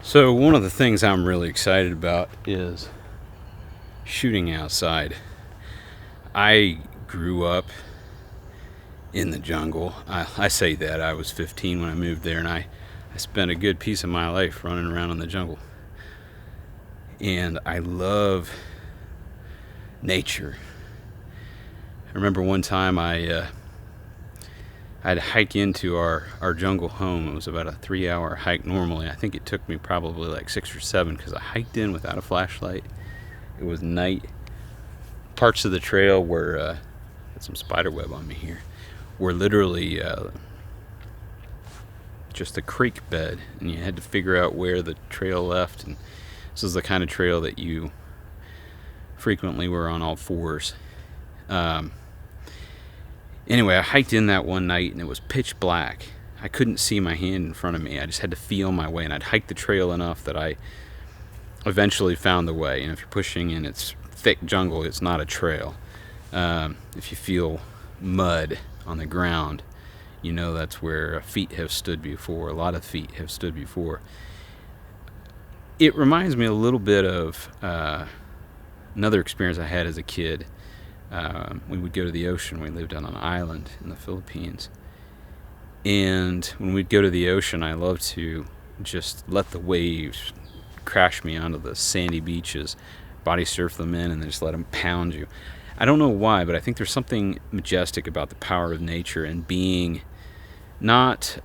So one of the things I'm really excited about is shooting outside. I grew up in the jungle. I say that I was 15 when I moved there, and I spent a good piece of my life running around in the jungle. And I love nature. I remember one time I had to hike into our jungle home. It was about a 3-hour hike normally. I think it took me probably like 6 or 7 because I hiked in without a flashlight. It was night. Parts of the trail were, got some spider web on me here, were literally just a creek bed, and you had to figure out where the trail left. And this is the kind of trail that you frequently were on all fours. Anyway, I hiked in that one night and it was pitch black. I couldn't see my hand in front of me. I just had to feel my way, and I'd hiked the trail enough that I eventually found the way. And if you're pushing in its thick jungle, it's not a trail. If you feel mud on the ground, you know that's where feet have stood before. A lot of feet have stood before. It reminds me a little bit of another experience I had as a kid. We would go to the ocean. We lived on an island in the Philippines. And when we'd go to the ocean, I loved to just let the waves crash me onto the sandy beaches, body surf them in, and then just let them pound you. I don't know why, but I think there's something majestic about the power of nature and being not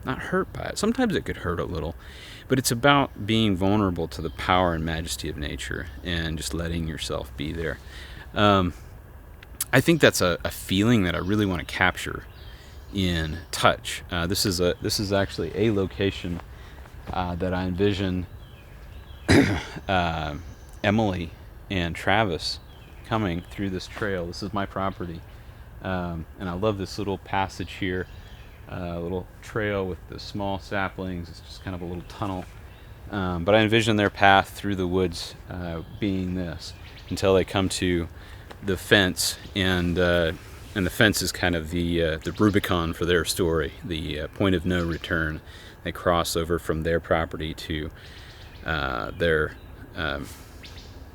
hurt by it. Sometimes it could hurt a little, but it's about being vulnerable to the power and majesty of nature and just letting yourself be there. I think that's a feeling that I really want to capture in touch. This is actually a location that I envision Emily and Travis coming through this trail. This is my property, and I love this little passage here. A little trail with the small saplings. It's just kind of a little tunnel. But I envision their path through the woods being this until they come to the fence, and the fence is kind of the Rubicon for their story, the point of no return. They cross over from their property to their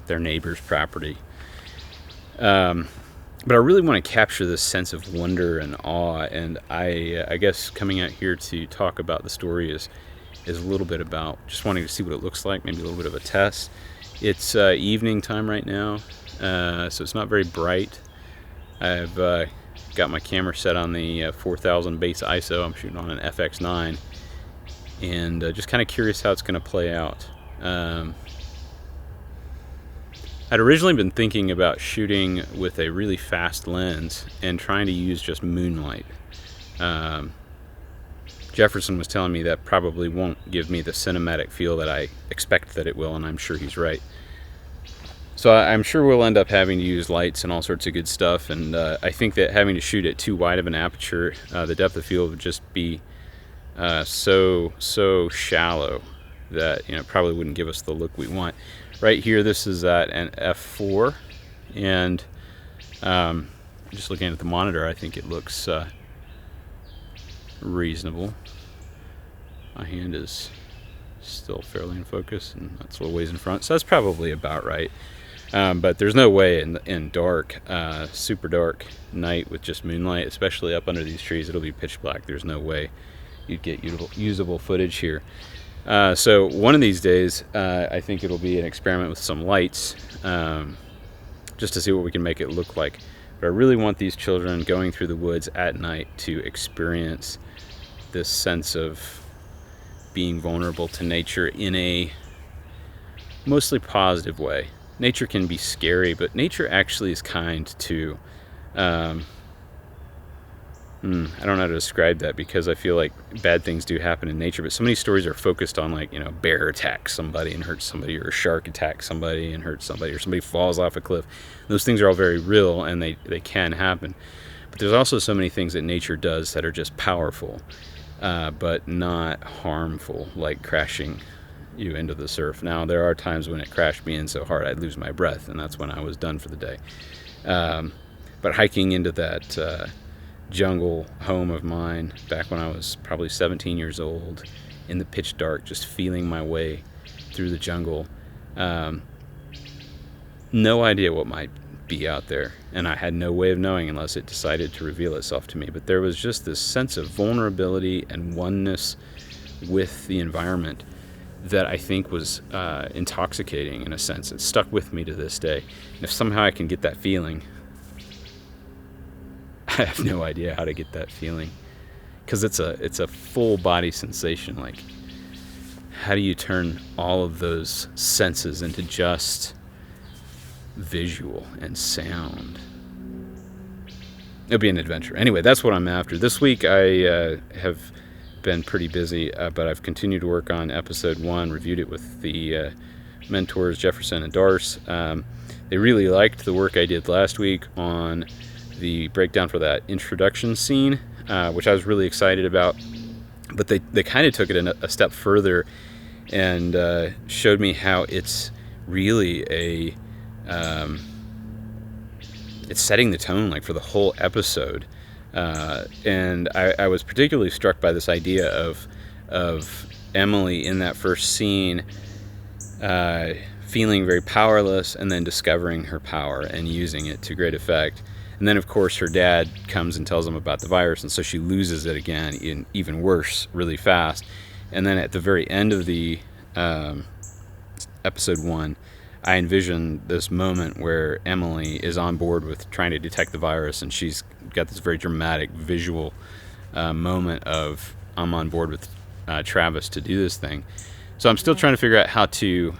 neighbor's property. But I really want to capture this sense of wonder and awe, and I guess coming out here to talk about the story is a little bit about just wanting to see what it looks like, maybe a little bit of a test. It's evening time right now, so it's not very bright. I've got my camera set on the 4000 base ISO. I'm shooting on an FX9, and just kind of curious how it's going to play out. I'd originally been thinking about shooting with a really fast lens and trying to use just moonlight. Jefferson was telling me that probably won't give me the cinematic feel that I expect that it will, and I'm sure he's right. So I'm sure we'll end up having to use lights and all sorts of good stuff, and I think that having to shoot at too wide of an aperture, the depth of field would just be so shallow that probably wouldn't give us the look we want. Right here, this is at an f4, and just looking at the monitor, I think it looks reasonable. My hand is still fairly in focus, and that's a little ways in front, so that's probably about right. But there's no way in dark, super dark night with just moonlight, especially up under these trees, it'll be pitch black. There's no way you'd get usable footage here. So one of these days, I think it'll be an experiment with some lights, just to see what we can make it look like. But I really want these children going through the woods at night to experience this sense of being vulnerable to nature in a mostly positive way. Nature can be scary, but nature actually is kind too. I don't know how to describe that, because I feel like bad things do happen in nature, but so many stories are focused on, like, bear attacks somebody and hurts somebody, or a shark attacks somebody and hurts somebody, or somebody falls off a cliff. Those things are all very real, and they can happen. But there's also so many things that nature does that are just powerful, but not harmful, like crashing you into the surf. Now, there are times when it crashed me in so hard I'd lose my breath, and that's when I was done for the day. But hiking into that jungle home of mine back when I was probably 17 years old in the pitch dark, just feeling my way through the jungle. No idea what might be out there, and I had no way of knowing unless it decided to reveal itself to me. But there was just this sense of vulnerability and oneness with the environment that I think was intoxicating in a sense. It stuck with me to this day. And if somehow I can get that feeling, I have no idea how to get that feeling, because it's a full body sensation. Like, how do you turn all of those senses into just visual and sound? It'll be an adventure. Anyway, that's what I'm after. This week I have been pretty busy, but I've continued to work on episode 1, reviewed it with the mentors Jefferson and Darce. They really liked the work I did last week on the breakdown for that introduction scene, which I was really excited about, but they kind of took it a step further and showed me how it's really it's setting the tone, like, for the whole episode. And I was particularly struck by this idea of Emily in that first scene, feeling very powerless and then discovering her power and using it to great effect. And then, of course, her dad comes and tells them about the virus, and so she loses it again, even worse, really fast. And then at the very end of the episode 1, I envision this moment where Emily is on board with trying to detect the virus, and she's got this very dramatic visual moment of, I'm on board with Travis to do this thing. So I'm still trying to figure out how to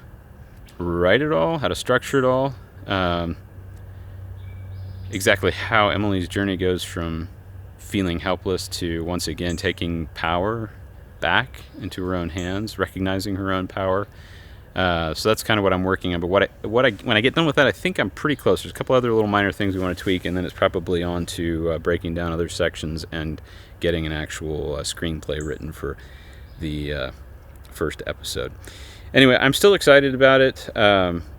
write it all, how to structure it all, exactly how Emily's journey goes from feeling helpless to once again taking power back into her own hands, recognizing her own power. So that's kind of what I'm working on. But when I get done with that, I think I'm pretty close. There's a couple other little minor things we want to tweak, and then it's probably on to breaking down other sections and getting an actual screenplay written for the first episode. Anyway, I'm still excited about it.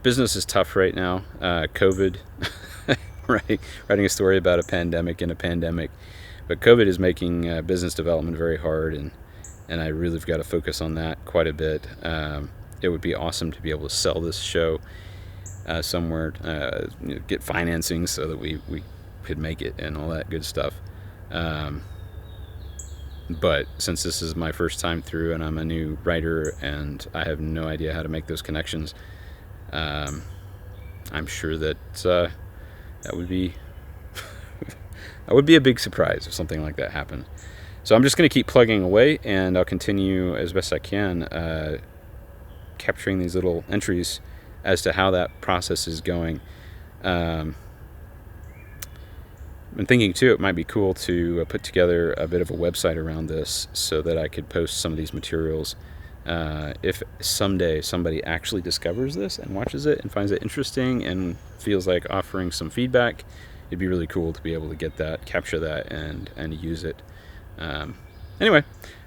Business is tough right now. COVID, right? Writing a story about a pandemic in a pandemic. But COVID is making business development very hard, and I really have got to focus on that quite a bit. It would be awesome to be able to sell this show somewhere, get financing so that we could make it and all that good stuff. But since this is my first time through and I'm a new writer and I have no idea how to make those connections, I'm sure that that would be that would be a big surprise if something like that happened. So I'm just going to keep plugging away, and I'll continue as best I can capturing these little entries as to how that process is going. I'm thinking too it might be cool to put together a bit of a website around this so that I could post some of these materials. If someday somebody actually discovers this and watches it and finds it interesting and feels like offering some feedback, it'd be really cool to be able to get that, capture that, and use it. Anyway,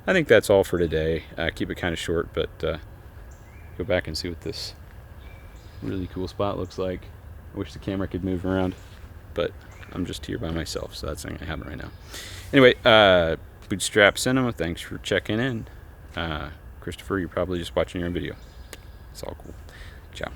I think that's all for today. Keep it kind of short, but go back and see what this really cool spot looks like. I wish the camera could move around, but I'm just here by myself, so that's not going to happen right now. Anyway, Bootstrap Cinema, thanks for checking in. Christopher, you're probably just watching your own video. It's all cool. Ciao.